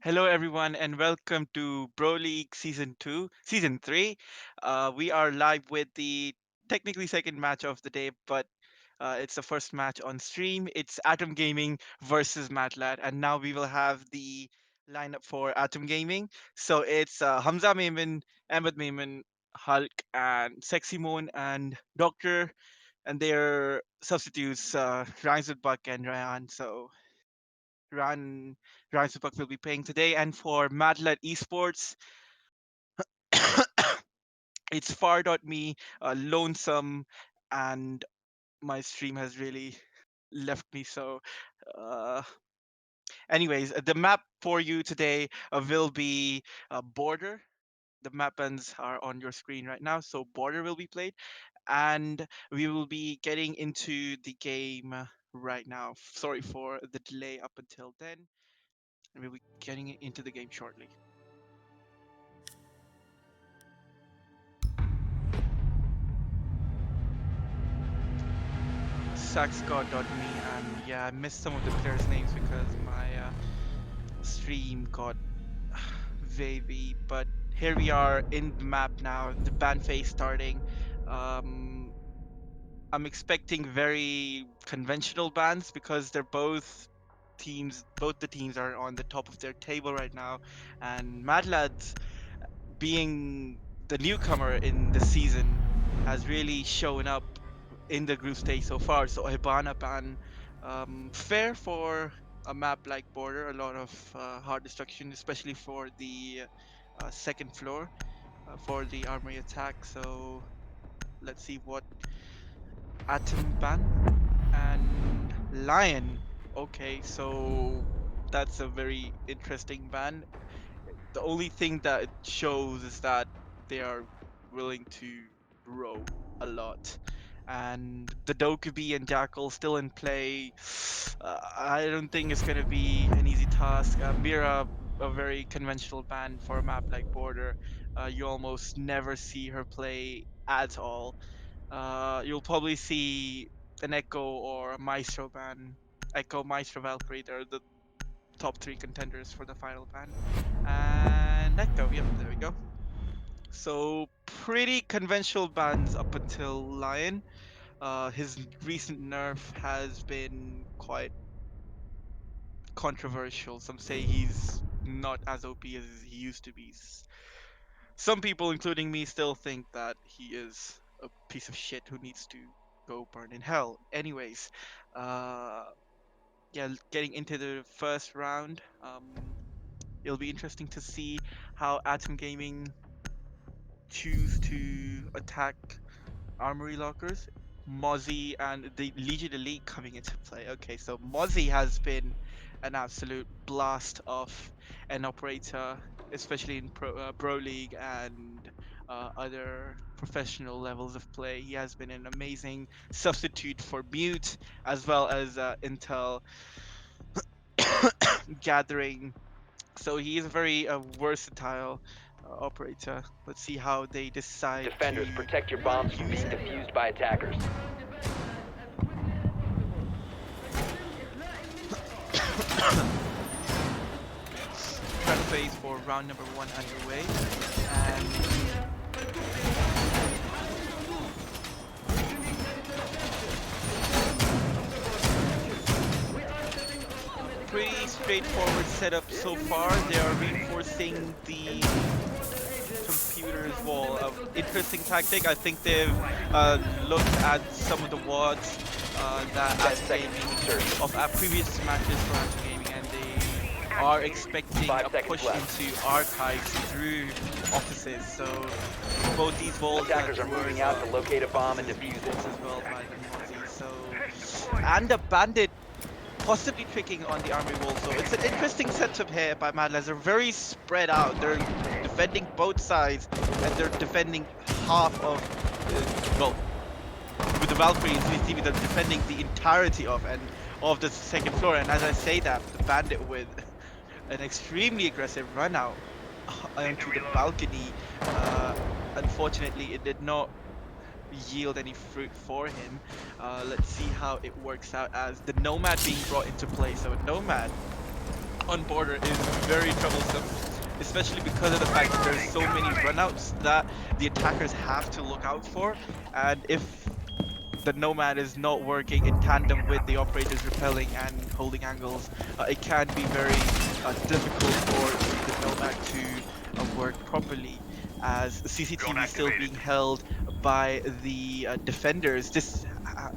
Hello, everyone, and welcome to Bro League Season 3. We are live with the technically second match of the day, but it's the first match on stream. It's Atom Gaming versus MADLAD, and now we will have the lineup for Atom Gaming. So it's Hamza Maiman, Ahmed Maiman, Hulk, and Sexy Moon, and Doctor, and their substitutes, Rhymes with Buck and Ryan. So Ryan Supak will be playing today. And for MADLAD Esports, it's far.me, lonesome, and my stream has really left me. So, uh, anyways, the map for you today will be Border. The map ends are on your screen right now. So, Border will be played, and we will be getting into the game right now. Sorry for the delay up until then. And we'll be getting into the game shortly. Saxgod.me, and yeah, I missed some of the players' names because my stream got wavy. But here we are in the map now, the ban phase starting. Um, I'm expecting very conventional bans because both the teams are on the top of their table right now, and Mad Lads, being the newcomer in the season, has really shown up in the group stage so far. So Hibana ban, fair for a map like Border, a lot of hard destruction, especially for the second floor for the armory attack. So let's see what Atom ban and Lion. Okay, so that's a very interesting ban. The only thing that it shows is that they are willing to row a lot. And the Dokubi and Jackal still in play. I don't think it's going to be an easy task. Mira, a very conventional ban for a map like Border. You almost never see her play at all. You'll probably see an Echo or a Maestro ban. Echo, Maestro, Valkyrie, they're the top three contenders for the final ban. And Echo, yep, there we go. So pretty conventional bans up until Lion. His recent nerf has been quite controversial. Some say he's not as OP as he used to be. Some people, including me, still think that he is a piece of shit who needs to go burn in hell. Anyways, uh, yeah, getting into the first round, it'll be interesting to see how Atom Gaming choose to attack armory lockers. Mozzie and the Legion Elite coming into play. Okay, so Mozzie has been an absolute blast of an operator, especially in Pro League and other professional levels of play. He has been an amazing substitute for Mute as well as Intel gathering. So he is a very versatile operator. Let's see how they decide to Defenders, protect your bombs from use being him. defused by attackers. Prep phase for round number 1 underway, and pretty straightforward setup so far. They are reinforcing the computer's wall. Interesting tactic. I think they've looked at some of the wards that 10 Atom seconds Gaming to insertion. of previous matches for Atom Gaming, and they are expecting 5 a seconds push left. into archives through offices. So both these walls that Attackers are were moving out to locate a bomb and offices defuse reinforced it. as well by the Mozzie. So and the bandit possibly tricking on the army wall. So it's an interesting setup here by Madlands. They're very spread out. They're defending both sides, and they're defending half of, well, with the Valkyrie and CCTV, they're defending the entirety of the second floor. And as I say that, the bandit with an extremely aggressive run out onto the balcony. Uh, Unfortunately, it did not yield any fruit for him. Let's see how it works out as the Nomad being brought into play. So Nomad on border is very troublesome, especially because of the fact that there's so many runouts that the attackers have to look out for, and if the Nomad is not working in tandem with the operators repelling and holding angles, it can be very difficult for the Nomad to work properly, as CCTV is still being held by the defenders. This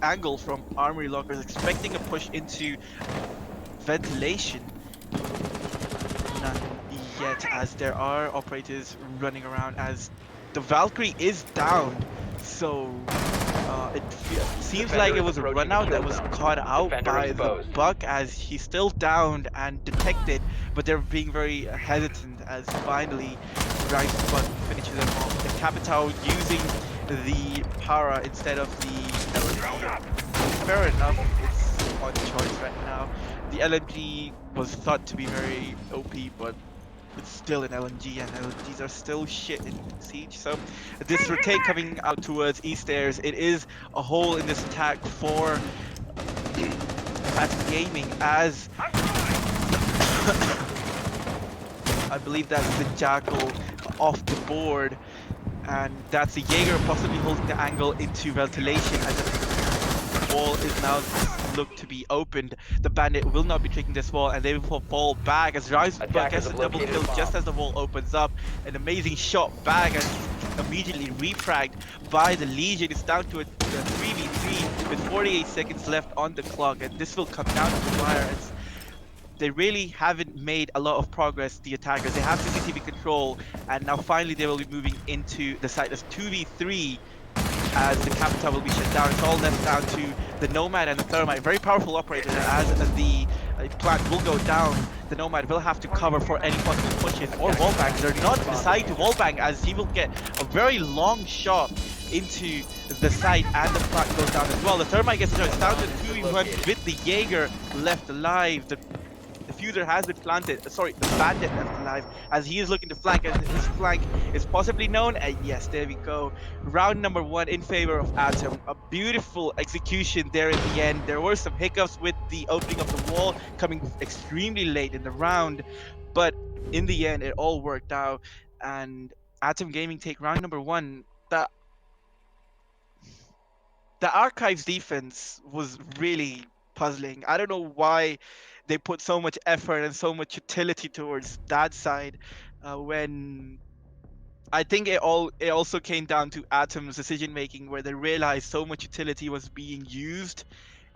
angle from Armory Lockers expecting a push into ventilation. None yet, as there are operators running around, as the Valkyrie is downed. So seems like Defender it is was a approaching run the out that kill was zone. caught out Defender by the exposed. Buck, as he's still downed and detected, but they're being very hesitant, as finally Rice Buck finishes them off. The Capitao using the para instead of the LMG. Fair enough, it's on choice right now. The LMG was thought to be very OP, but it's still an LMG, and LMGs are still shit in Siege. So this rotate coming out towards East Stairs, it is a hole in this attack for Atom Gaming, as I believe that's the Jackal off the board, and that's the Jaeger possibly holding the angle into ventilation, as the wall is now looked to be opened. The bandit will not be taking this wall, and they will fall back as Risebuck Attackers gets a have double located a kill just bomb. as the wall opens up. An amazing shot back, and immediately refragged by the Legion. It's down to a 3v3 with 48 seconds left on the clock, and this will come down to the wire, as they really haven't made a lot of progress, the attackers. They have CCTV control, and now finally they will be moving into the site as 2v3, as the Capita will be shut down. It's all left down to the Nomad and the Thermite. Very powerful operator, as the plant will go down. The Nomad will have to cover for any possible pushes or wallbangs. They're not deciding to wallbang, as he will get a very long shot into the site, and the plant goes down as well. The Thermite gets it. It's down to 2v1 with the Jaeger left alive. The diffuser has been planted. Sorry, the bandit left alive, as he is looking to flank, and his flank is possibly known. And yes, there we go. Round number one in favor of Atom. A beautiful execution there in the end. There were some hiccups with the opening of the wall coming extremely late in the round, but in the end, it all worked out. And Atom Gaming take round number one. The Archives defense was really puzzling. I don't know why they put so much effort and so much utility towards that side, when I think it also came down to Atom's decision making, where they realized so much utility was being used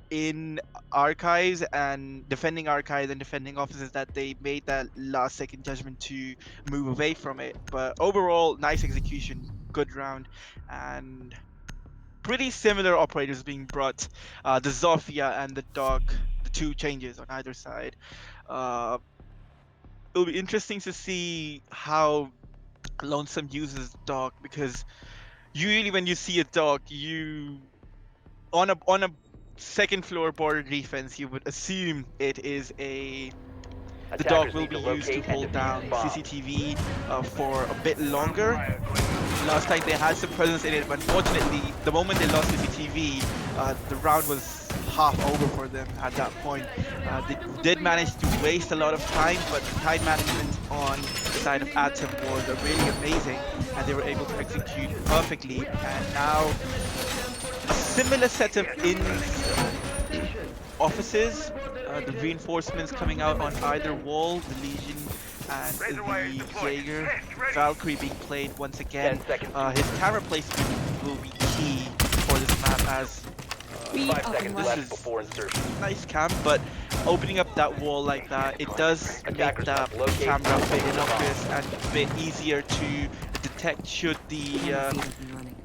in archives and defending offices, that they made that last second judgment to move away from it. But overall, nice execution, good round, and pretty similar operators being brought. The Zofia and the Doc, the two changes on either side. Uh, it'll be interesting to see how Lonesome uses Doc, because usually when you see a Doc, you on a second floor border defense, you would assume it is a the dog Attackers will need be to used to locate and hold defuse down bomb. CCTV for a bit longer. Last time they had some presence in it, but unfortunately, the moment they lost CCTV, the round was half over for them at that point. They did manage to waste a lot of time, but the time management on the side of Atom was really amazing, and they were able to execute perfectly. And now a similar setup in offices. The reinforcements coming out on either wall, the Legion and the Jaeger. Valkyrie being played once again. 10 seconds to His camera placement will be key for this map, as We 5 up and seconds this running. left is before insertion. nice cam, but opening up that wall like that, it does make Attackers that must locate camera and big defuse the enough bomb. and a bit easier to detect should the Be up and running.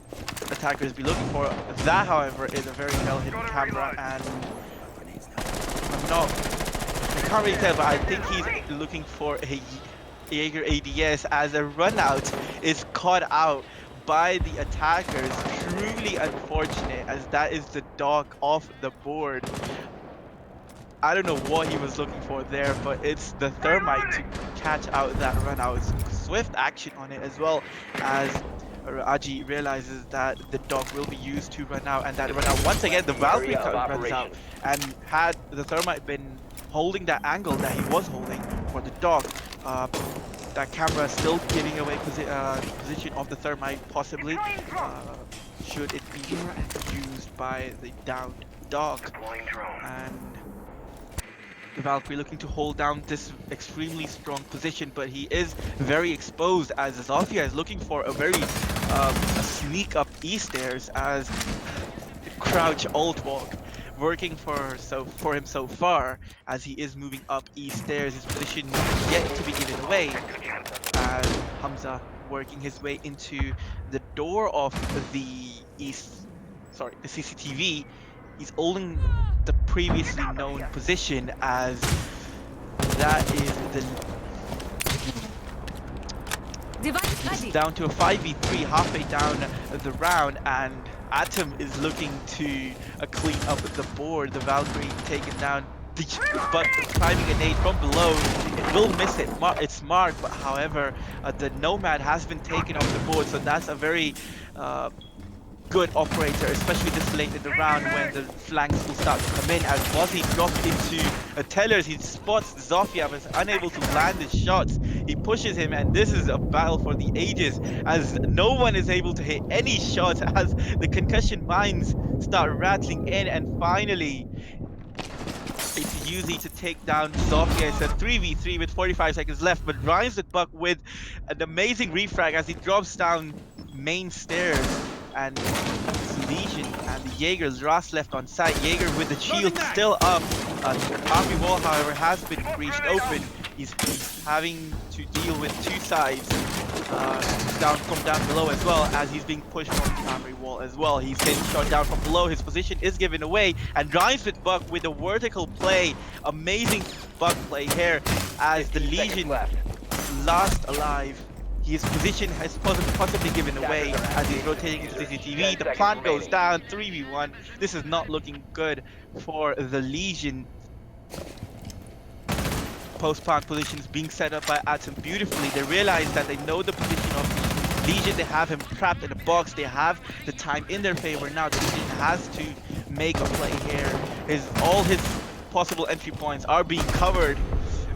attackers be looking for. That, however, is a very well-hidden camera, and I'm not. I can't really tell, but I think he's looking for a Jaeger ADS, as a run out is caught out by the attackers. Truly unfortunate, as that is the dog off the board. I don't know what he was looking for there, but it's the Thermite to catch out that run out. Swift action on it, as well as Aji realizes that the dog will be used to run out, and that run out once again the The area Valkyrie of runs out. operation. And had the Thermite been holding that angle that he was holding, for the dog. Uh, that camera is still giving away position of the thermite, possibly, should it be used by the downed dog. And the Valkyrie looking to hold down this extremely strong position, but he is very exposed as Zofia is looking for a very a sneak up E stairs as crouch alt walk working for him so far as he is moving up E stairs. His position yet to be given away as Hamza working his way into the door of the the CCTV. He's holding the previously known position as that is the Device it's ready. down to a 5v3 halfway down the round, and Atom is looking to clean up the board. The Valkyrie taken down, but timing a nade from below, it will miss it. It's marked, but however, the Nomad has been taken off the board, so that's a very good operator, especially this late in the round when the flanks will start to come in. As Bozzy dropped into Tellers, he spots Zofia but is unable to land his shots. He pushes him, and this is a battle for the ages as no one is able to hit any shots as the concussion mines start rattling in, and finally it's Yuzi to take down Zofia. It's a 3v3 with 45 seconds left, but Rhymes the Buck with an amazing refrag as he drops down main stairs, and it's Legion and the Jaeger's last left on site. Jaeger with the shield still up. Army wall, however, has been breached open. He's having to deal with two sides from down below, as well as he's being pushed from the armory wall as well. He's getting shot down from below. His position is given away, and Rhymes with Buck with a vertical play. Amazing Buck play here as the 15 seconds Legion left. last alive. His position has possibly given away as he's rotating into 10 CCTV. The seconds plant goes remaining. down 3v1. This is not looking good for the Legion. Post-plant positions being set up by Atom beautifully. They realize that they know the position of the Legion. They have him trapped in a box. They have the time in their favor now. The Legion has to make a play here. All his possible entry points are being covered,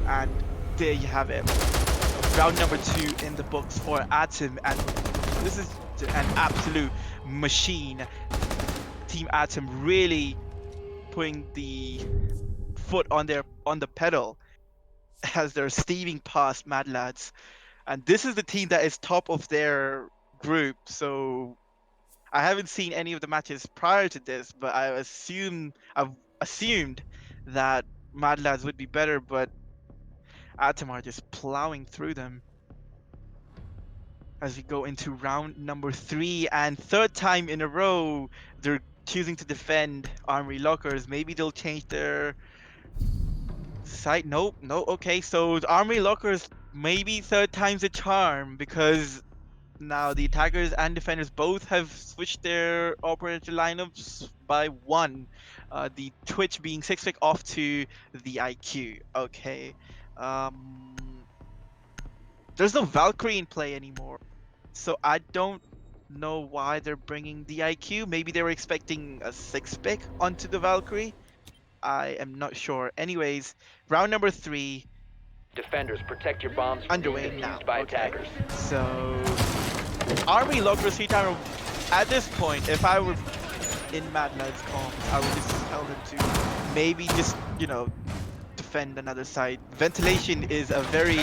and there you have it. Round number 2 in the books for Atom, and this is an absolute machine. Team Atom really putting the foot on the pedal as they're steaming past MADLADS, and this is the team that is top of their group. So I haven't seen any of the matches prior to this, but I've assumed that MADLADS would be better, but Atom are just plowing through them as we go into round number 3, and third time in a row they're choosing to defend armory lockers. Maybe they'll change their site. Nope, no. Okay, so the armory lockers, maybe third time's a charm, because now the attackers and defenders both have switched their operator lineups by one. The Twitch being 6-pick off to the IQ. Okay. Um, there's no Valkyrie in play anymore. So I don't know why they're bringing the IQ. Maybe they were expecting a 6-pick onto the Valkyrie. I am not sure. Anyways, round number 3 Defenders, protect your bombs from being underway now. defused by Okay. attackers. So Army Lockers 3-timer. At this point, if I were in MADLAD's comms, I would just tell them to maybe just, defend another side. Ventilation is a very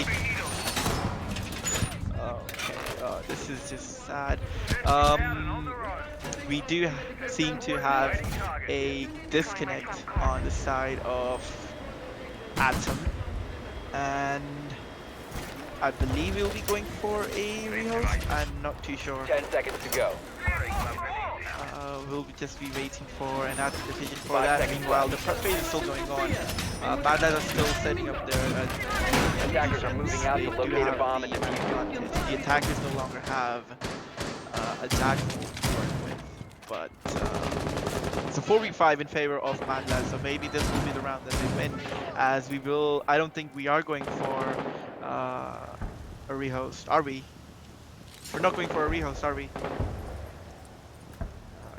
okay. This is just sad. We do seem to have a disconnect on the side of Atom, and I believe we'll be going for a rehost. I'm not too sure. 10 seconds to go. We'll just be waiting for an Atom decision for 5 that. seconds Meanwhile, the left. prep phase is still going on. MADLAD are still setting up their Attackers are moving out they to do locate a have bomb the and defuse it. advantage. The attackers no longer have a dagger to work with, but it's a 4v5 in favor of MADLAD, so maybe this will be the round that they win, as we will. I don't think we are going for a rehost, are we? We're not going for a rehost, are we?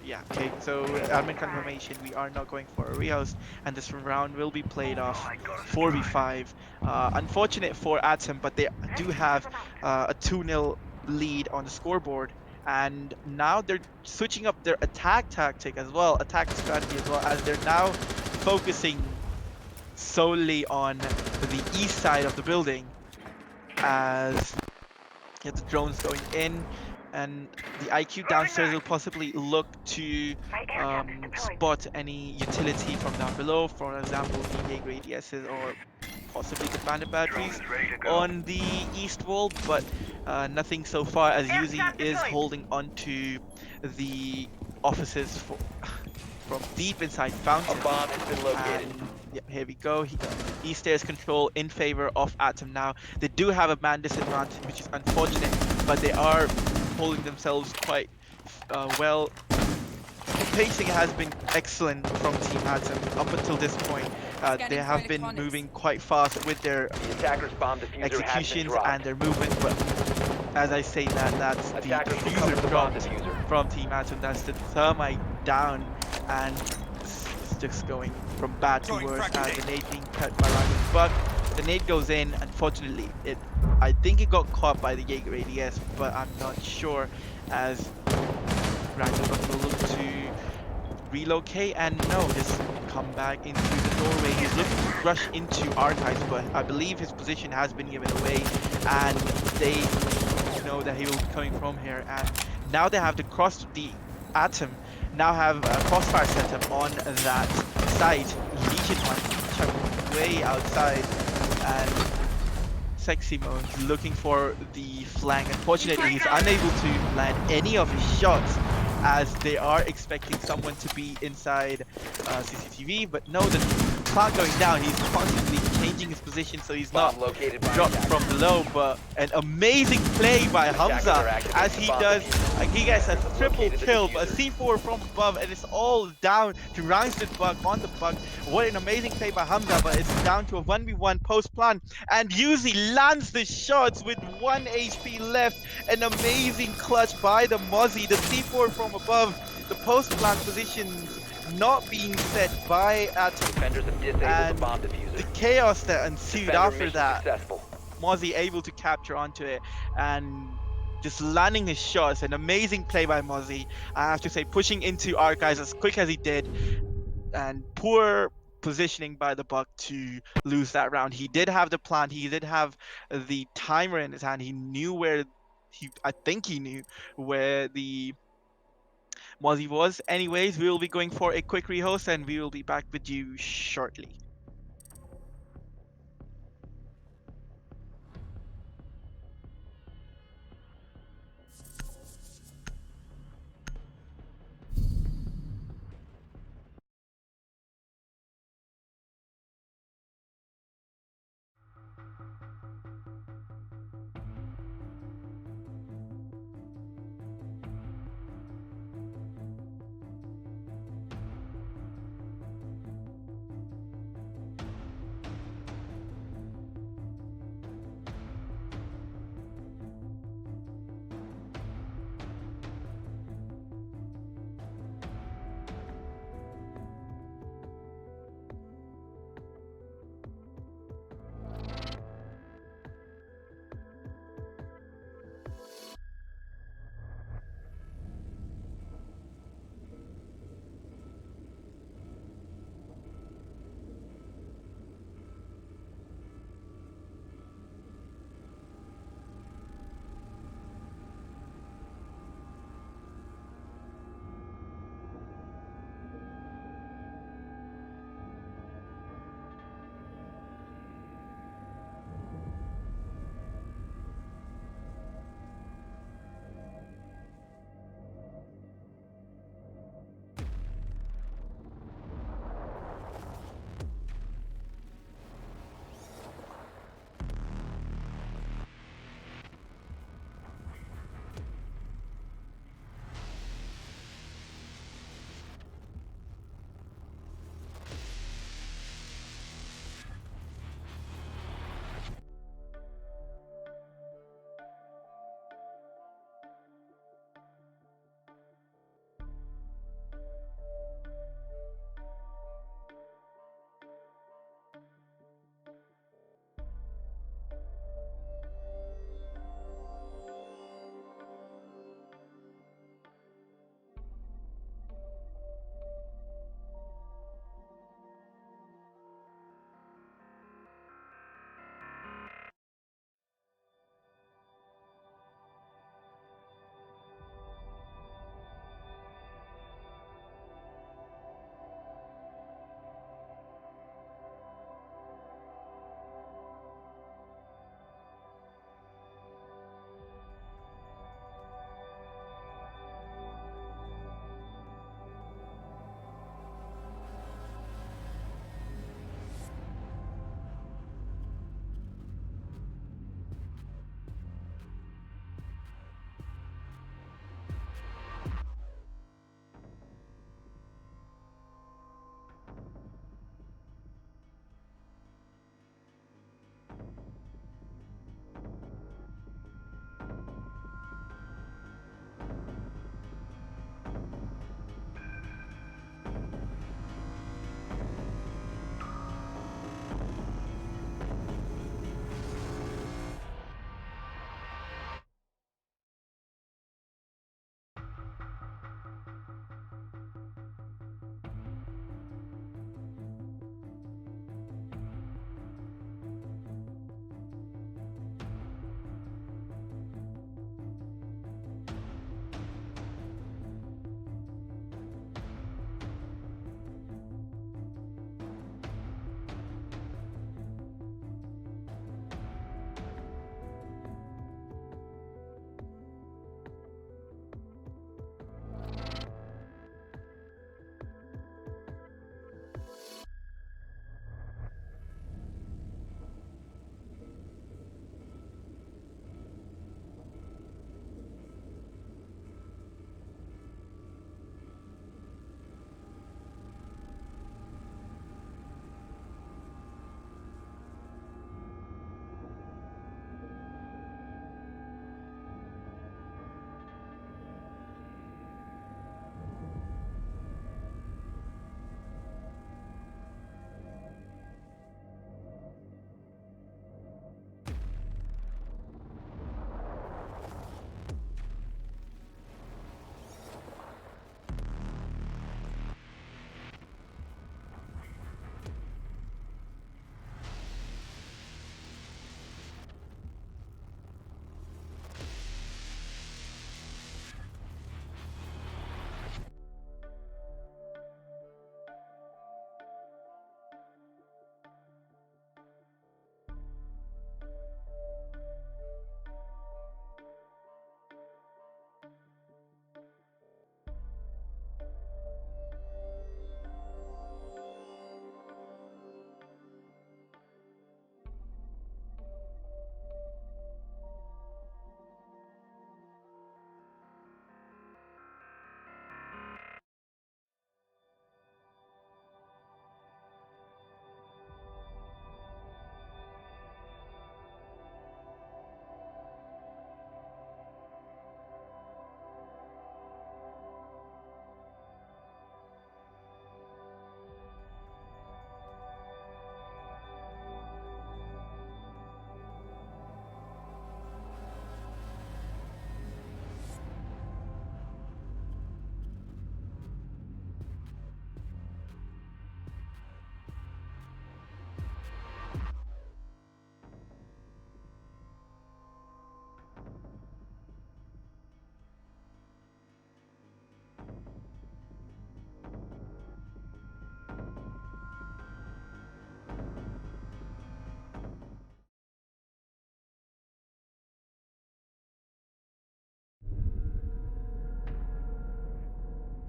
Yeah, okay, so admin confirmation, we are not going for a rehost, and this round will be played off 4v5. Unfortunate for Atom, but they do have a 2-0 lead on the scoreboard, and now they're switching up their attack tactic as well, attack strategy as well, as they're now focusing solely on the east side of the building, as you have the drones going in, and the IQ downstairs will possibly look to spot any utility from down below, for example, the Jaeger ADSs or possibly the bandit batteries on the east wall, but nothing so far, as Yuzi is holding on to the offices from deep inside A Fountain. bomb has been located. And yeah, here we go. East stairs control in favor of Atom now. They do have a man disadvantage, which is unfortunate, but they are holding themselves quite well. The pacing has been excellent from Team Atom up until this point. They Scanning for have been electronics. moving quite fast with their The attacker's bomb diffuser has been executions dropped. and their movement, but as I say that, that's the Attackers recovered diffuser the bomb dropped diffuser. from Team Atom. That's the thermite down, and it's just going from bad to Throwing worse frag as the grenade. nade being cut by Random Buck. The nade goes in. Unfortunately, I think it got caught by the Jaeger ADS, but I'm not sure, as Random Buck will look to relocate, and no, just come back in through the doorway. He's looking to rush into archives, but I believe his position has been given away, and they know that he will be coming from here. And now they have the Atom now have a crossfire setup on that site. Legion one chucked way outside, and Sexy Mo's looking for the flank. Unfortunately, he's unable to land any of his shots, as they are expecting someone to be inside CCTV. But no, the clock going down, he's constantly changing his position so he's not Bomb located by dropped attacker. from below. But an amazing play by Attackers are Hamza, activating as the he bomb does. diffuser. He gets a Have triple located the kill, but a diffuser. C4 from above, and it's all down to Rounded Buck on the Buck. What an amazing play by Hamza, but it's down to a 1v1 post plan, and Yuzi lands the shots with 1 HP left. An amazing clutch by the Mozzie, the C4 from above, the post plan positions not being set by Atom, Defenders have disabled the and bomb the diffuser. chaos that ensued Defender after mission that. successful. Mozzie able to capture onto it and just landing his shots. An amazing play by Mozzie. I have to say, pushing into archives as quick as he did, and poor positioning by the Buck to lose that round. He did have the plan. He did have the timer in his hand. He knew where I think he knew where the Mozzie was. Anyways, we will be going for a quick rehost, and we will be back with you shortly.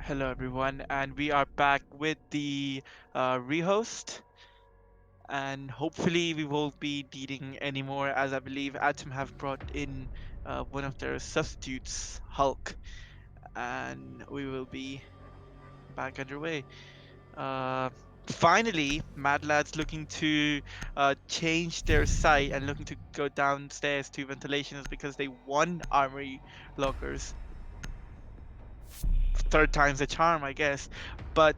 Hello, everyone, and we are back with the rehost. And hopefully, we won't be needing any more, as I believe Atom have brought in one of their substitutes, Hulk, and we will be back underway. Uh, Finally, MADLAD's looking to change their site and looking to go downstairs to ventilations because they won Armory Lockers. Third time's a charm, I guess. But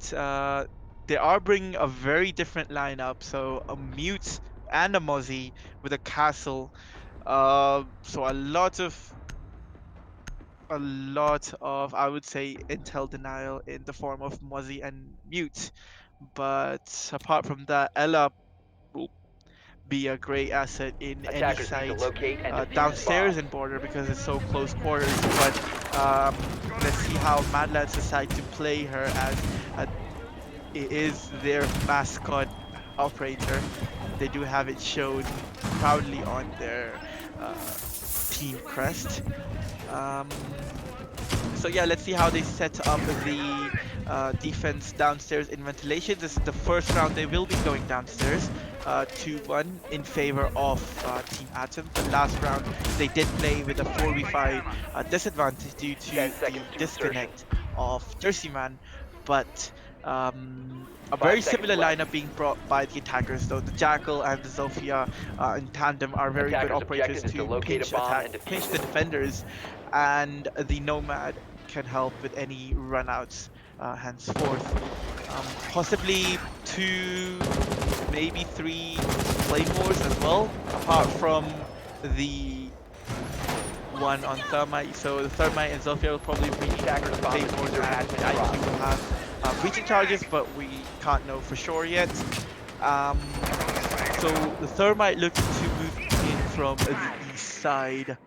they are bringing a very different lineup. So a mute and a Mozzie with a castle. So a lot of I would say intel denial in the form of Mozzie and mute. But apart from that, Ella will be a great asset in any Attackers need to site locate and defuse the downstairs bomb. in border because it's so close quarters. But let's see how Madlands decide to play her as it is their mascot operator. They do have it shown proudly on their team crest. Um, so yeah, let's see how they set up the defense downstairs in ventilation. This is the first round they will be going downstairs, 2-1 in favor of Team Atom. The last round they did play with a 4v5 disadvantage due 10 to the seconds to insertion. disconnect of Jersey Man, but a 5 very seconds similar left. lineup being brought by the attackers, though the Jackal and the Zofia in tandem are very good Attackers' operators objective is to to locate a bomb and pinch defuse the it. defenders, and the Nomad can help with any runouts henceforth. Possibly two, maybe three claymores as well, apart from the one on Thermite. So the Thermite and Zofia will probably bring Attackers bomb claymores, diffuser has and been the IQ will dropped. have breaching charges, but we can't know for sure yet. So the Thermite looking to move in from the east side.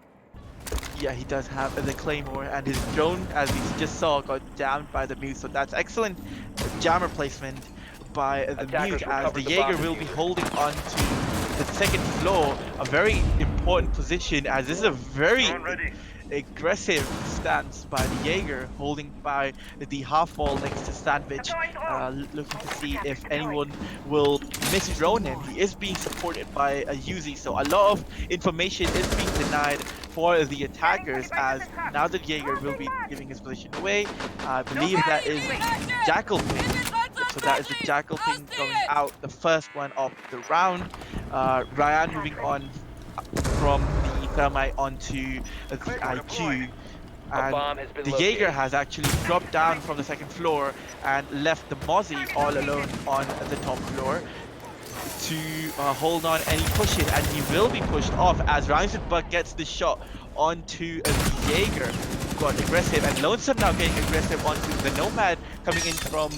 Yeah, he does have the Claymore, and his drone, as we just saw, got jammed by the Mute. So that's excellent jammer placement by the Mute, Attackers as the recovered the bomb Jaeger will be diffuser. holding on to the second floor, a very important position, as this is a very aggressive stance by the Jaeger, holding by the half wall next to Sandwich, looking to see if anyone will miss drone him. He is being supported by a Uzi, so a lot of information is being denied for the attackers, as now the Jaeger will be giving his position away. I believe that is the Jackal ping. Yep, so that is the Jackal ping going out, the first one of the round. Ryan moving on from the Thermite onto the IQ, A and bomb has been the Jaeger located. has actually dropped down from the second floor and left the Mozzie all alone on the top floor to hold on, and he pushes, and he will be pushed off as Buck gets the shot onto the Jaeger, who got aggressive, and Lonesome now getting aggressive onto the Nomad coming in from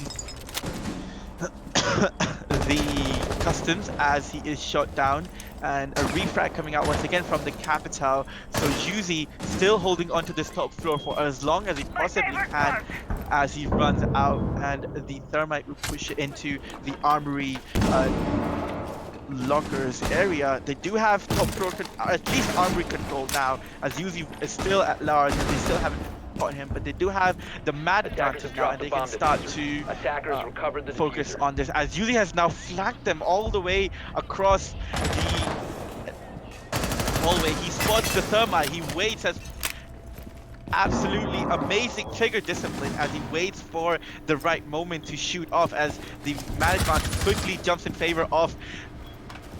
the customs as he is shot down, and a refrag coming out once again from the Capital. So Yuzi still holding onto this top floor for as long as he possibly can as he runs out, and the Thermite will push it into the Armory lockers area. They do have top floor, at least Armory control now, as Yuzi is still at large and they still haven't caught him, but they do have the mad Attackers advantage have now, and dropped the they can bomb start diffuser. to Attackers recovered the focus diffuser. on this, as Yuzi has now flanked them all the way across the hallway. He spots the Thermite, he waits, as absolutely amazing trigger discipline as he waits for the right moment to shoot off, as the management quickly jumps in favor of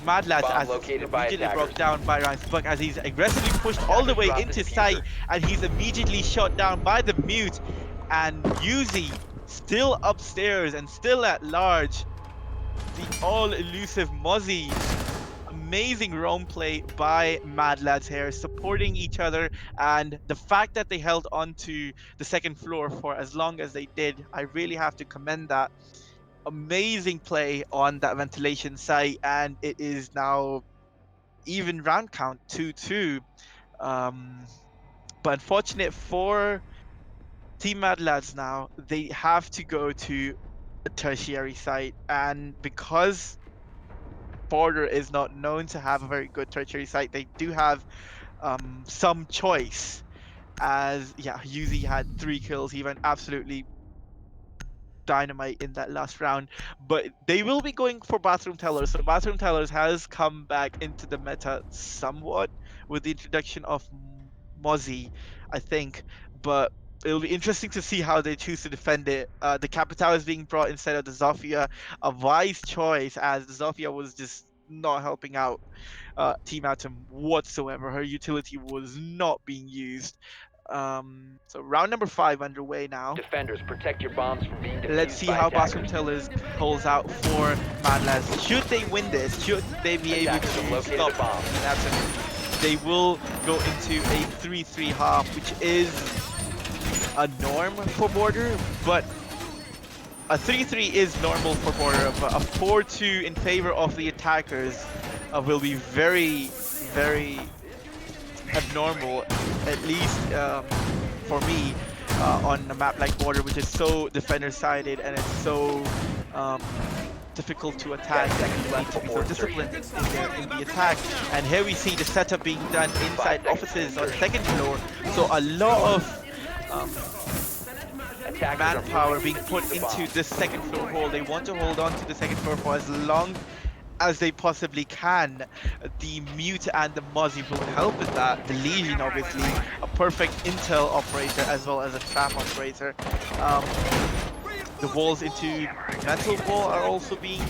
MADLADS, Bomb as it's located by immediately attackers. brought down by Buck, as he's aggressively pushed all the Attackers way dropped the into sight, diffuser. and he's immediately shot down by the Mute, and Yuzi still upstairs and still at large. The all elusive Mozzie. Amazing roam play by MADLADS here, supporting each other, and the fact that they held on to the second floor for as long as they did, I really have to commend that. Amazing play on that ventilation site, and it is now even round count 2-2. Um, but unfortunate for Team MADLADS now, they have to go to a tertiary site, and because Border is not known to have a very good tertiary site, they do have some choice. As yeah, Yuzi had 3 kills, he went absolutely dynamite in that last round. But they will be going for Bathroom Tellers. So Bathroom Tellers has come back into the meta somewhat with the introduction of Mozzie, I think. But it'll be interesting to see how they choose to defend it. The Capital is being brought instead of the Zofia, a wise choice as the Zofia was just not helping out Team Atom whatsoever. Her utility was not being used. So round number 5 underway now. Defenders, protect your bombs from being Let's defused see by how Bathroom attackers. Tellers holds out for MADLADS. Should they win this, should they be able Attackers have to located stop a bomb. Team Atom, they will go into a 3-3 half, which is a norm for Border, but a 3-3 is normal for Border, but a 4-2 in favor of the attackers will be very, very abnormal, at least for me, on a map like Border, which is so defender-sided and it's so difficult to attack, 10 that seconds you need left to be before so disciplined insertion. in the attack. And here we see the setup being done 5 inside seconds offices to on the insertion. second floor, so a lot of Attackers are manpower moving being to put defuse the into bomb. this second floor hole. They want to hold on to the second floor for as long as they possibly can. The Mute and the Mozzie will help with that. The Legion, obviously, a perfect intel operator as well as a trap operator. The walls into Metal Wall are also being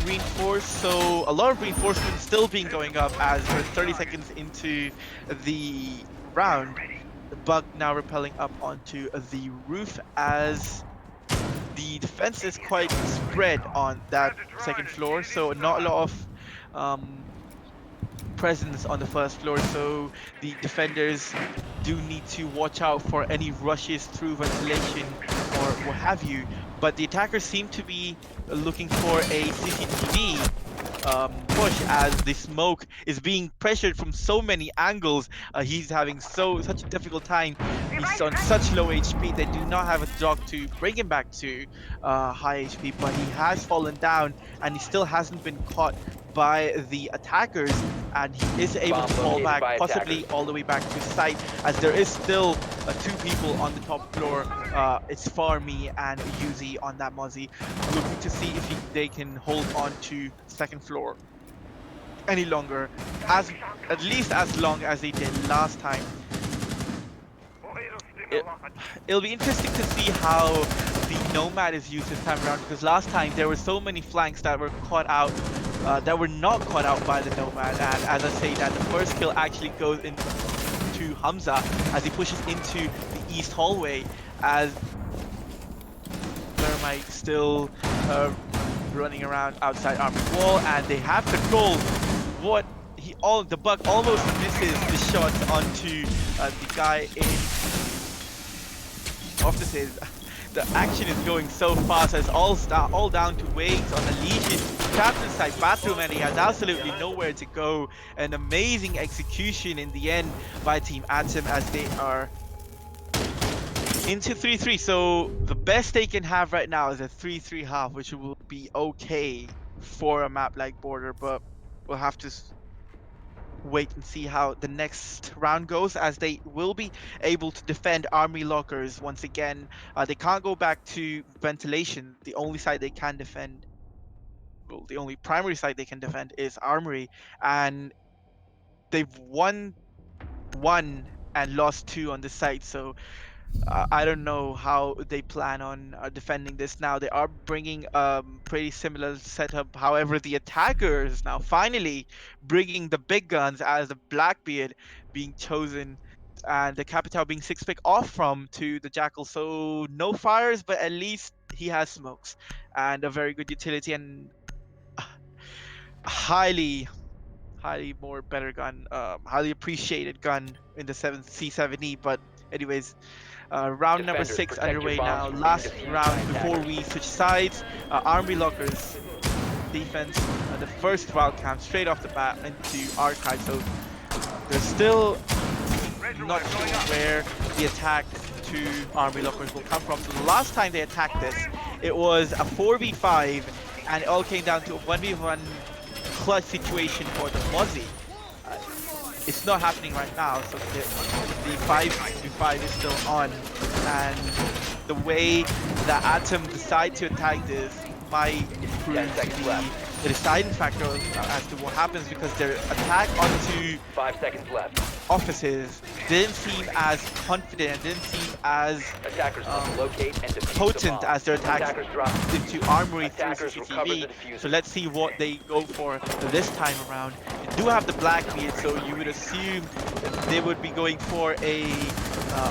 reinforced, so a lot of reinforcements still being going up as we're 30 seconds into the round. The Bug now rappelling up onto the roof as the defense is quite spread on that second floor, so not a lot of presence on the first floor, so the defenders do need to watch out for any rushes through ventilation or what have you. But the attackers seem to be looking for a CCTV push as the smoke is being pressured from so many angles. He's having such a difficult time. He's on such low HP. They do not have a dog to bring him back to high HP, but he has fallen down and he still hasn't been caught by the attackers, and he is able Bomb to fall located back, by possibly attackers. all the way back to site, as there is still 2 people on the top floor. It's Farmy and Yuzi on that Mozzie, looking to see if they can hold on to second floor any longer, as at least as long as they did last time. It, it'll be interesting to see how the Nomad is used this time around, because last time there were so many flanks that were caught out, that were not caught out by the Nomad, and as I say that, the first kill actually goes into Hamza as he pushes into the east hallway, as Thermite still running around outside army wall, and they have control. The Bug almost misses the shot onto the guy in offices. The action is going so fast as all down to Waves on the Legion. Captain side bathroom, and he has absolutely nowhere to go. An amazing execution in the end by Team Atom as they are into 3-3. So the best they can have right now is a 3-3 half, which will be okay for a map like Border, but we'll have to wait and see how the next round goes, as they will be able to defend army lockers once again. They can't go back to ventilation. The only side they can defend, well, the only primary side they can defend is armory, and they've won one and lost two on this side. So I don't know how they plan on defending this now. They are bringing pretty similar setup. However, the attackers now finally bringing the big guns, as the Blackbeard being chosen and the Capital being 6-pick off from to the Jackal. So no fires, but at least he has smokes and a very good utility and highly more better gun, highly appreciated gun in the 7 C7E. But anyways, round number Defenders, 6 protect your underway bombs now. from being Last defused by round before attackers. we switch sides. Army Lockers defense, the first wild camp straight off the bat into Archive. So they're still not sure where the attack to Army Lockers will come from. So the last time they attacked this, it was a 4v5, and it all came down to a 1v1 clutch situation for the Mozzie. Uh, it's not happening right now, so the 5v5 is still on, and the way that Atom decide to attack this might 10 prove to seconds be left. the deciding factor as to what happens, because their attack onto 5 seconds left. offices didn't seem as confident and didn't seem as Attackers must um, locate and defuse the potent bomb. as their attacks Attackers drop the into diffuser. armory through Attackers recover the CCTV. So diffuser. let's see what they go for this time around. They do have the Blackbeard, so you would assume they would be going for a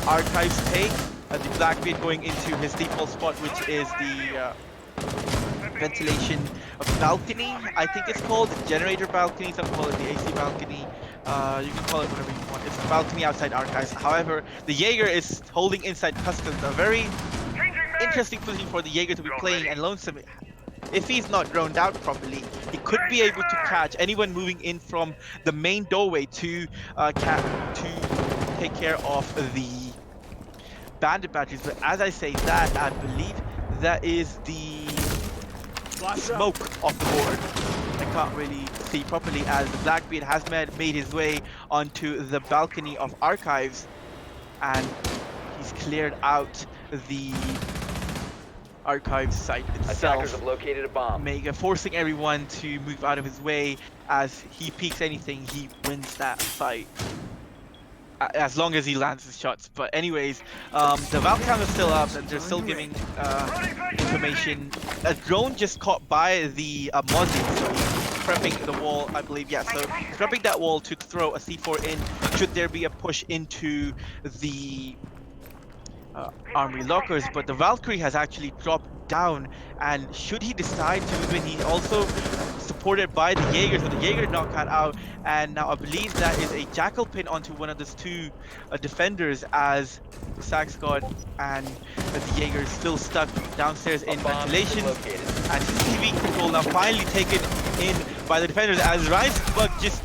archives take. The Blackbeard going into his default spot, which is the ventilation balcony, I think it's called, the generator balcony. Some call it the AC balcony. You can call it whatever you want. It's the balcony outside archives. However, the Jaeger is holding inside customs, a very interesting position for the Jaeger to be playing. And Lonesome, if he's not droned out properly, he could be able to catch anyone moving in from the main doorway to to take care of the bandit batteries. But as I say that, I believe that is the smoke off the board. I can't really see properly as the Blackbeard has made his way onto the balcony of archives, and he's cleared out the archive site Attackers itself, have located a bomb. forcing everyone to move out of his way. As he peeks anything, he wins that fight. As long as he lands his shots. But anyways, the Valve cam is still up and they're still giving information. A drone just caught by the Mozzie, so he's prepping the wall, I believe. Yeah, so he's prepping that wall to throw a C4 in should there be a push into the armory lockers. But the Valkyrie has actually dropped down, and should he decide to move in, he's also supported by the Jaeger, so the Jaeger knockout out. And now I believe that is a jackal pin onto one of those two defenders, as the Sax God and the Jaeger is still stuck downstairs in A bomb has ventilation. been located. And CCTV control now finally taken in by the defenders, as Bug just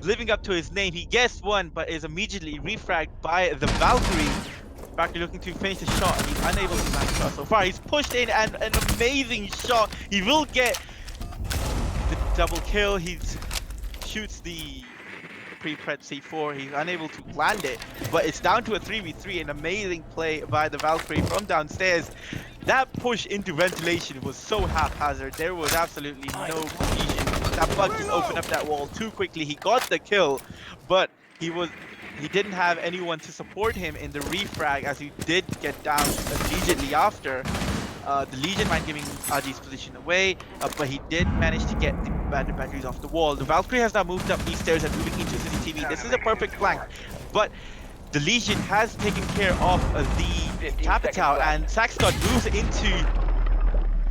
living up to his name. He gets one, but is immediately refragged by the Valkyrie. Valkyrie looking to finish the shot, and he's unable to land the shot so far. He's pushed in, and an amazing shot. He will get the double kill. He shoots the pre-prep C4. He's unable to land it, but it's down to a 3v3. An amazing play by the Valkyrie from downstairs. That push into ventilation was so haphazard. There was absolutely no cohesion. That Bug just opened up that wall too quickly. He got the kill, but he didn't have anyone to support him in the refrag, as he did get down immediately after. The Legion mind giving Aji's position away, but he did manage to get the bandit batteries off the wall. The Valkyrie has now moved up these stairs and moving into CCTV. This is a perfect flank, but the Legion has taken care of the Capital, and Saxcott moves into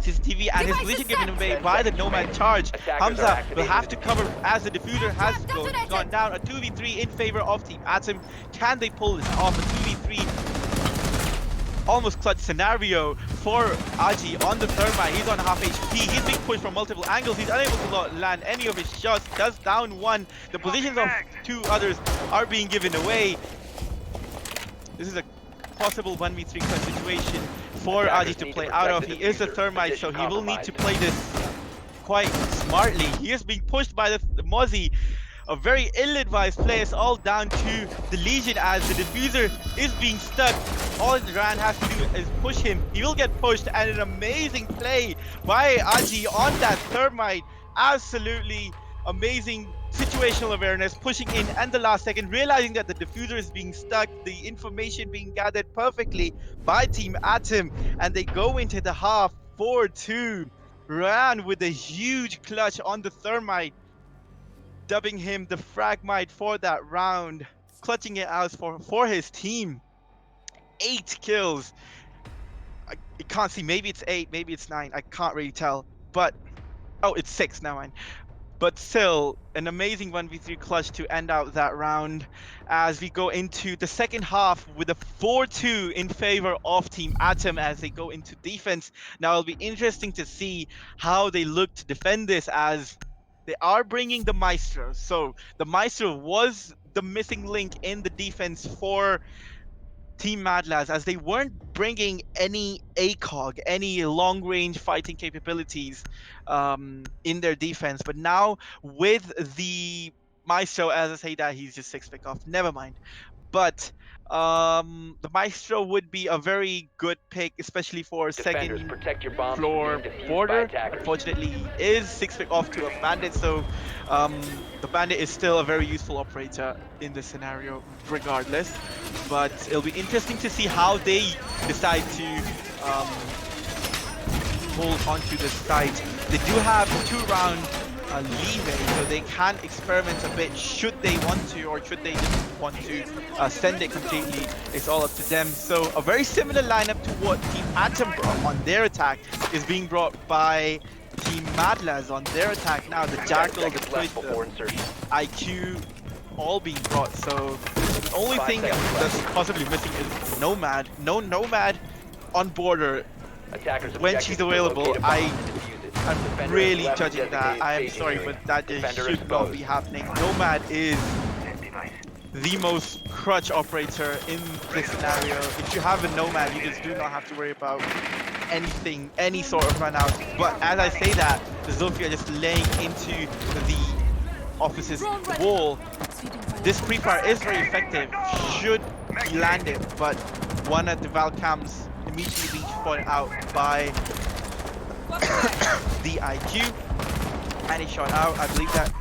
CCTV, and his position given away by the Nomad charge. Hamza will have to cover as the diffuser has gone down. A 2v3 in favor of Team Atom. Can they pull this off? A 2v3 almost clutch scenario for Aji on the thermite. He's on half HP. He's being pushed from multiple angles. He's unable to land any of his shots. Does down one. The positions of two others are being given away. This is a possible 1v3 clutch situation for Aji to play out of. He is a thermite, so he will need to play this quite smartly. He is being pushed by the Mozzie. A very ill-advised play. It's all down to the Legion, as the diffuser is being stuck. All Ran has to do is push him. He will get pushed, and an amazing play by Aji on that thermite. Absolutely amazing situational awareness, pushing in and the last second, realizing that the diffuser is being stuck, the information being gathered perfectly by Team Atom, and they go into the half 4-2. Ran with a huge clutch on the thermite, dubbing him the Fragmite for that round, clutching it out for his team. 8 kills. I can't see, maybe it's 8, maybe it's 9, I can't really tell, but oh, it's 6 now, mind. But still, an amazing 1v3 clutch to end out that round, as we go into the second half with a 4-2 in favor of Team Atom as they go into defense. Now, it'll be interesting to see how they look to defend this, as they are bringing the Maestro. So the Maestro was the missing link in the defense for Team MADLADS, as they weren't bringing any ACOG, any long-range fighting capabilities in their defense. But now with the Maestro, as I say that, he's just 6 pick off. Never mind. but the Maestro would be a very good pick, especially for Defenders, second protect your bombs from being floor defused by border. attackers. Unfortunately, he is 6 pick off to a bandit, so the bandit is still a very useful operator in this scenario, regardless. But it'll be interesting to see how they decide to hold onto the site. They do have 2 round leeway, so they can experiment a bit should they want to, or should they just want to send it completely. It's all up to them. So a very similar lineup to what Team Atom brought on their attack is being brought by Team MADLADS on their attack now. The 10 Jackal, the seconds Twitch, left before insertion. IQ, all being brought. So the only 5 thing seconds that's left. possibly missing is Nomad. No Nomad on border Attackers when objective she's is to available. locate a bomb and defuse it. I'm Defender has really left the judging that. designated I am staging sorry, area. but that just Defender should not exposed. be happening. Nomad is the most crutch operator in this scenario. If you have a Nomad, you just do not have to worry about anything, any sort of run out. But as I say that, the Zofia just laying into the office's wall. This pre-fire is very effective, should be landed, but one of the Valcams immediately being spotted out by the IQ, and he shot out. I believe that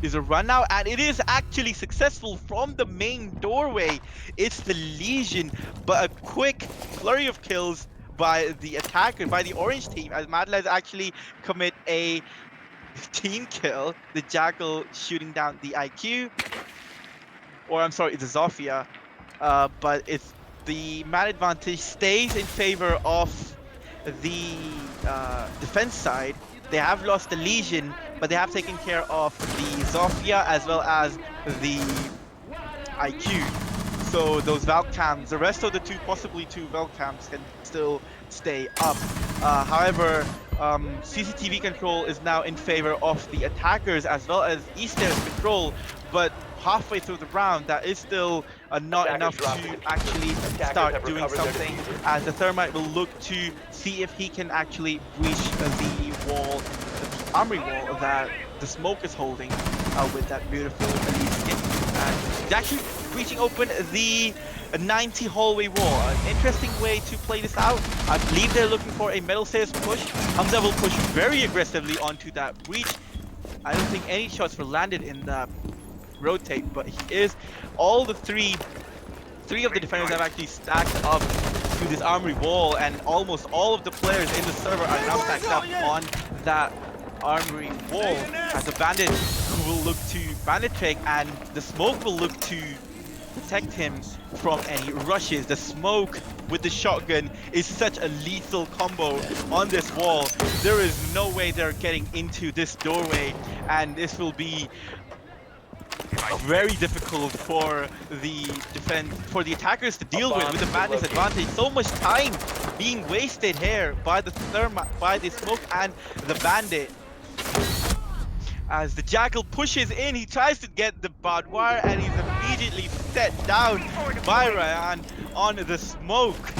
is a run now, and it is actually successful from the main doorway. It's the Legion, but a quick flurry of kills by the attacker, by the orange team, as MADLADS actually commit a team kill. The Jackal shooting down the IQ, or I'm sorry, it's a Zofia, but it's the man advantage stays in favor of the defense side. They have lost the Legion, but they have taken care of the Zofia as well as the IQ. So those Valcams, the rest of the possibly two Valcams, can still stay up. However, CCTV control is now in favor of the attackers as well as Eastern's control, but halfway through the round, that is still not Attackers enough dropped to the diffuser. actually Attackers start have doing recovered their something, diffuser. as the Thermite will look to see if he can actually breach the wall, the armory wall that the smoke is holding with that beautiful elite skin. And he's actually breaching open the 90 hallway wall. An interesting way to play this out. I believe they're looking for a metal stairs push. Hamza will push very aggressively onto that breach. I don't think any shots were landed in that rotate, but he is. All the three of the defenders have actually stacked up to this armory wall, and almost all of the players in the server are now stacked up on that armory wall, as the bandit will look to bandit trick, and the smoke will look to protect him from any rushes. The smoke with the shotgun is such a lethal combo on this wall. There is no way they're getting into this doorway, and this will be very difficult for the the attackers to deal with the madness advantage. So much time being wasted here by the by the smoke and the bandit. As the Jackal pushes in, he tries to get the barbed wire, and he's immediately set down by Ryan on the smoke.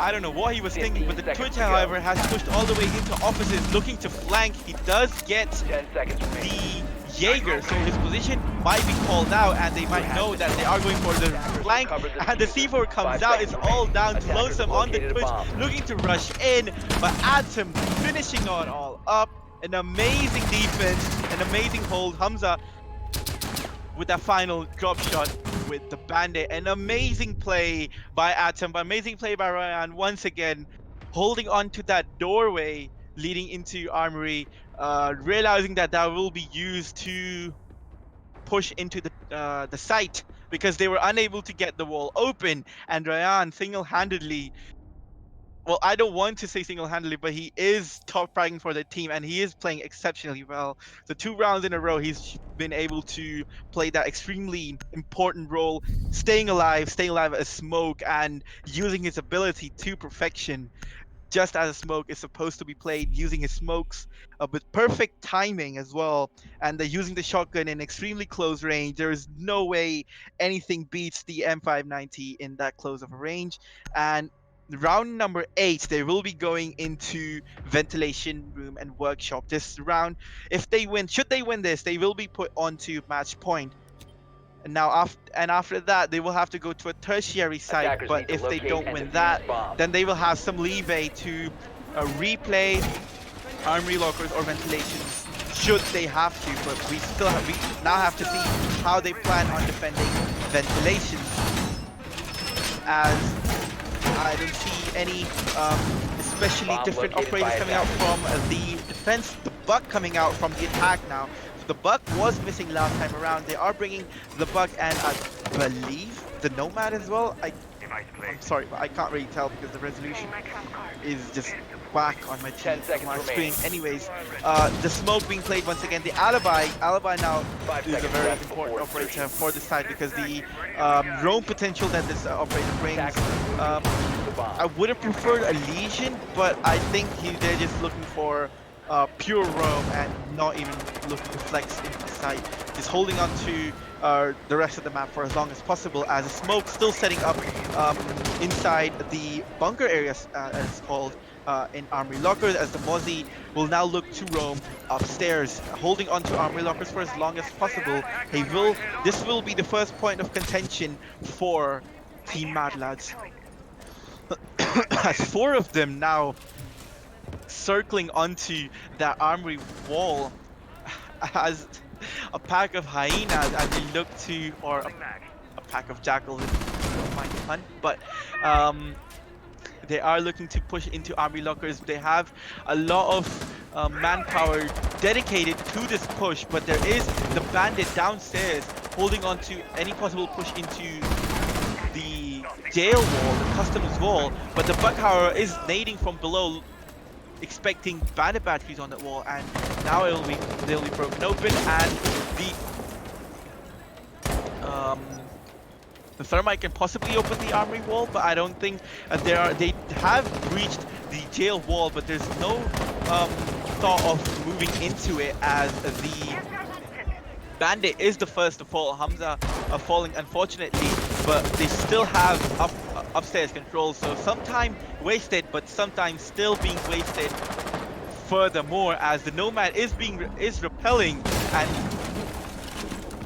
I don't know what he was thinking, but the Twitch, however, has pushed all the way into offices looking to flank. He does get 10 seconds remaining. the Jaeger, so his position might be called out, and they might know that they are going for the flank, and the C4 comes out. It's all down to Losum on the Twitch, looking to rush in, but Atom finishing it all up. An amazing defense, an amazing hold. Hamza with that final drop shot with the bandit. An amazing play by Atom, amazing play by Ryan, once again holding on to that doorway leading into Armory, realizing that that will be used to push into the site because they were unable to get the wall open, and Ryan single-handedly, well, I don't want to say single-handedly, but he is top ranking for the team, and he is playing exceptionally well. So 2 rounds in a row, he's been able to play that extremely important role, staying alive as Smoke, and using his ability to perfection, just as a smoke is supposed to be played, using his smokes with perfect timing as well, and using the shotgun in extremely close range. There is no way anything beats the M590 in that close of a range. And round number 8, they will be going into ventilation room and workshop this round. If they win, should they win this, they will be put onto match point. After that, they will have to go to a tertiary site. Attackers But need to if they locate don't and win defuse that, bombs. then they will have some leeway to replay armory lockers or ventilations should they have to. But we now have to see how they plan on defending ventilations, as I don't see any especially Bomb different located by operators coming out attackers. from the defense. The Buck coming out from the attack now. So the Buck was missing last time around. They are bringing the Buck and I believe the Nomad as well. I'm sorry, but I can't really tell because the resolution is just whack on my 10 on seconds my remaining. screen. Anyways, the smoke being played once again. The alibi now 5 is a seconds very left important before insertion. operator for this side because the roam potential that this operator brings. Attackers are moving Um, to defuse the bomb. I would have preferred a Legion, but I think they're just looking for pure roam and not even looking to flex into the site. Just holding on to the rest of the map for as long as possible, as the smoke still setting up inside the bunker areas, as it's called in Armory Lockers, as the Mozzie will now look to roam upstairs, holding on to Armory Lockers for as long as possible. This will be the first point of contention for Team Mad Lads. As four of them now circling onto that armory wall as a pack of hyenas as they look to, or a pack of jackals if you don't mind the pun, but um, they are looking to push into army lockers. They have a lot of manpower dedicated to this push, but there is the bandit downstairs holding on to any possible push into the jail wall, the customs wall, but the Buckhauer is nading from below, expecting bandit batteries on that wall, and now they'll be broken open, and the thermite can possibly open the armory wall, but I don't think they have breached the jail wall, but there's no thought of moving into it, as the bandit is the first to fall. Hamza are falling unfortunately, but they still have upstairs control, so some time wasted, but sometimes still being wasted furthermore, as the Nomad is repelling, and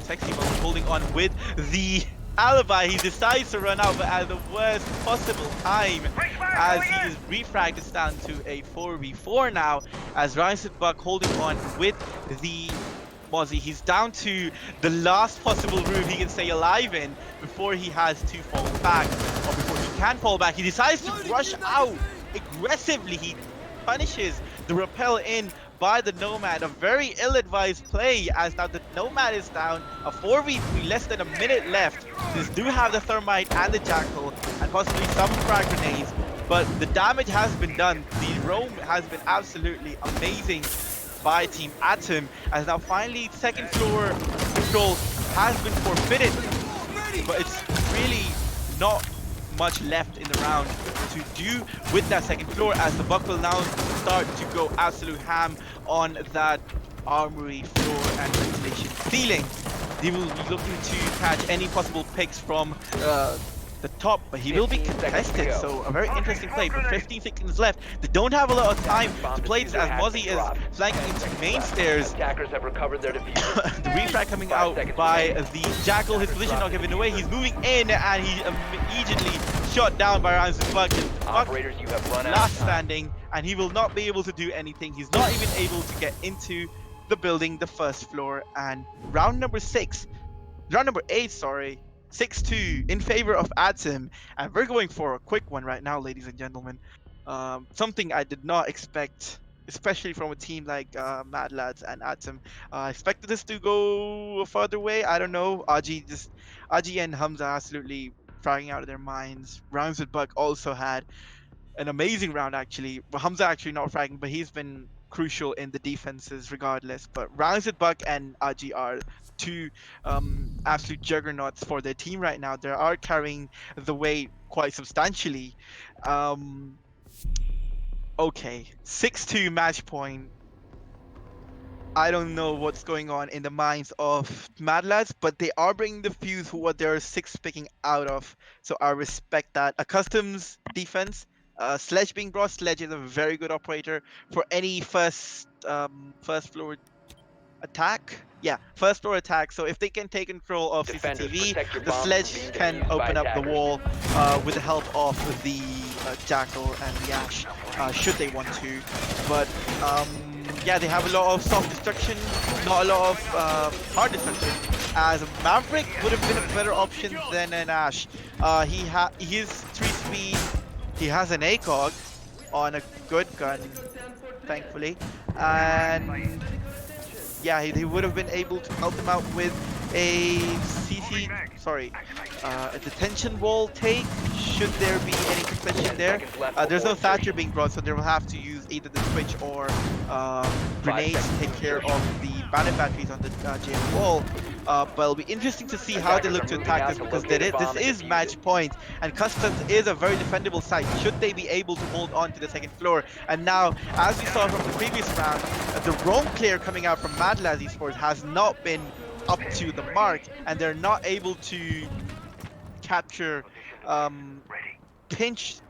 Sexy Mo holding on with the alibi. He decides to run out, but at the worst possible time, as he is refracted down to a 4v4 now, as Ryan Buck holding on with the Mozzie. He's down to the last possible room he can stay alive in before he has to fall back, or before he can fall back. He decides to rush out aggressively. He punishes the repel in by the Nomad. A very ill-advised play, as now the Nomad is down. A 4v3, less than a minute left. They do have the Thermite and the Jackal, and possibly some frag grenades, but the damage has been done. The roam has been absolutely amazing by Team Atom, as now finally second floor control has been forfeited, but it's really not much left in the round to do with that second floor, as the Buck will now start to go absolute ham on that armory floor and ventilation ceiling. They will be looking to catch any possible picks from the top, but he will be 15 seconds to contested, go. so a very interesting play, but 15 seconds left. They don't have a lot of time Bomb to play this, diffuser as has Mozzie been is dropped. flanking 10 into seconds main left. stairs. Attackers have recovered their diffuser. The refrag coming 5 out seconds by remaining. the Jackal, his position not given away. He's moving in, and he immediately shot down by Ryan's Buck. Buck Operators, you have run out last of time. standing, and he will not be able to do anything. He's not even able to get into the building, the first floor, and round number 8, sorry, 6-2 in favor of Atom, and we're going for a quick one right now, ladies and gentlemen. Something I did not expect, especially from a team like Mad Lads and Atom. I expected this to go a further way. I don't know. Aji and Hamza absolutely fragging out of their minds. Rounds with Buck also had an amazing round actually. Well, Hamza actually not fragging, but he's been crucial in the defenses regardless. But Rounded Buck and Aji are two absolute juggernauts for their team right now. They are carrying the weight quite substantially. Um, okay, 6-2 match point. I don't know what's going on in the minds of Mad Lads, but they are bringing the fuse who what they're six picking out of. So I respect that. A customs defense, Sledge being brought. Sledge is a very good operator for any first floor attack. Yeah, first floor attack. So if they can take control of Defenders, CCTV, protect your the bombs from sledge being can defused by open up the attackers. wall with the help of the jackal and the ash, should they want to. But yeah, they have a lot of soft destruction, not a lot of hard destruction. As a Maverick would have been a better option than an Ash. He's 3 speed. He has an ACOG on a good gun, thankfully, and yeah, he would have been able to help them out with a a detention wall take. Should there be any 10 concession there? seconds left There's before no Thatcher insertion. being brought, so they will have to use either the switch or 5 grenades to seconds to take care insertion. of the bandit batteries on the jail wall. But it'll be interesting to see how they Attackers look are to moving attack out this to because locate a this bomb and is defuse it. match point, and Customs is a very defendable site. Should they be able to hold on to the second floor? And now, as we saw from the previous round, the roam clear coming out from MADLADS Esports has not been up to the mark, and they're not able to capture um, pinch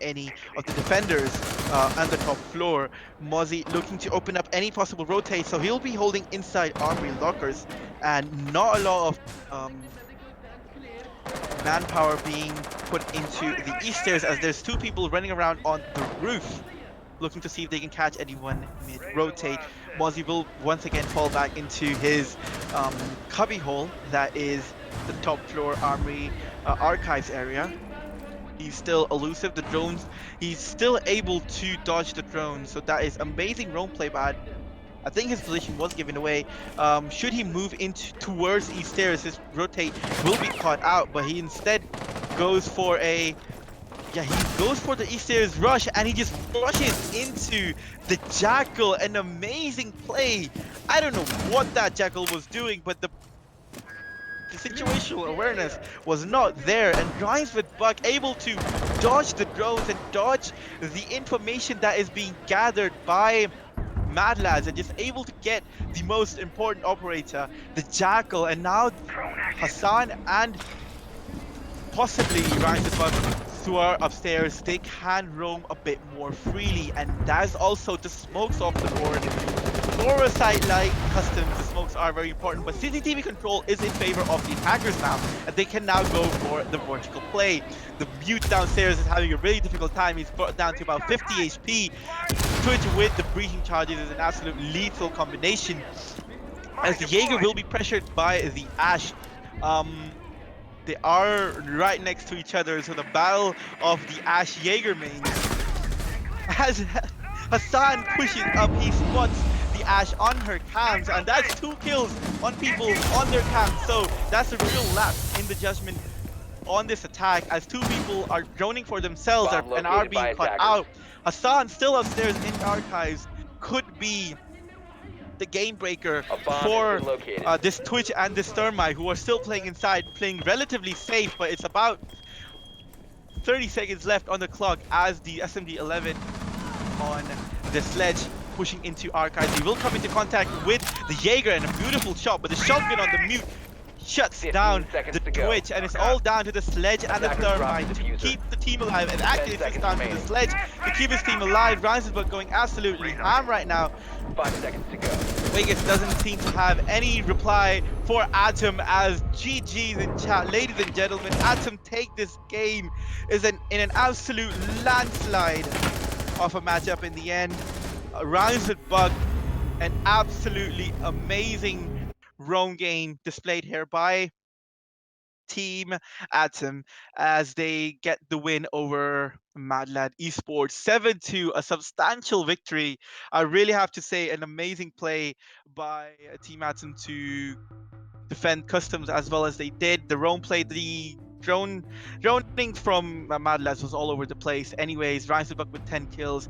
any of the defenders on the top floor. Mozzie looking to open up any possible rotate, so he'll be holding inside armory lockers, and not a lot of manpower being put into the east stairs as there's two people running around on the roof looking to see if they can catch anyone mid rotate. Mozzie will once again fall back into his cubby hole that is the top floor armory archives area. He's still elusive. The drones, he's still able to dodge the drones, so that is amazing roam play. But I think his position was given away. Should he move into towards east stairs, his rotate will be caught out. But he instead goes for a he goes for the East Stairs rush and he just rushes into the Jackal. An amazing play. I don't know what that Jackal was doing, but the situational awareness was not there. And Rhymes with Buck able to dodge the drones and dodge the information that is being gathered by MADLADS and just able to get the most important operator, the Jackal. And now Hassan and possibly Rhymes with Buck who are upstairs, they can roam a bit more freely, and that's also the smokes off the board. For a site like Customs, the smokes are very important, but CCTV control is in favor of the attackers now, and they can now go for the vertical play. The mute downstairs is having a really difficult time. He's brought down to about 50 HP. Twitch with the breaching charges is an absolute lethal combination, as the Jaeger will be pressured by the Ash. They are right next to each other, so the battle of the Ash Jaeger mains. As Hassan pushes up, he spots the Ash on her cams, and that's 2 kills on people on their cams. So that's a real lapse in the judgment on this attack, as 2 people are droning for themselves and are Located by being caught attackers. out. Hassan still upstairs in archives could be the game breaker A bomb has for been located. this Twitch and this Thermite, who are still playing inside, playing relatively safe, but it's about 30 seconds left on the clock as the SMG-11 on the sledge pushing into archives. He will come into contact with the Jaeger, and a beautiful shot, but the shotgun on the mute shuts 15 down seconds the to go. Twitch, and it's all down to the sledge and the Attackers drop Thermite the to diffuser. keep the team alive. And actually, 10 it's seconds down to the remaining. sledge to keep his team alive. Risenberg going absolutely ham right now. 5 seconds to go. Vegas doesn't seem to have any reply for Atom, as GG's in chat. Ladies and gentlemen, Atom take this game in an absolute landslide of a matchup in the end. Rhymes with Bug, an absolutely amazing roam game displayed here by Team Atom as they get the win over MADLAD Esports 7-2, a substantial victory. I really have to say, an amazing play by Team Atom to defend Customs as well as they did. The roam play, the droning from MADLADS was all over the place. Anyways, Ryan Buck with 10 kills.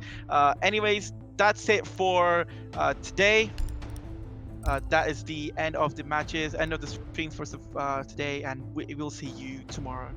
Anyways, that's it for today. That is the end of the matches, end of the stream for today, and we will see you tomorrow.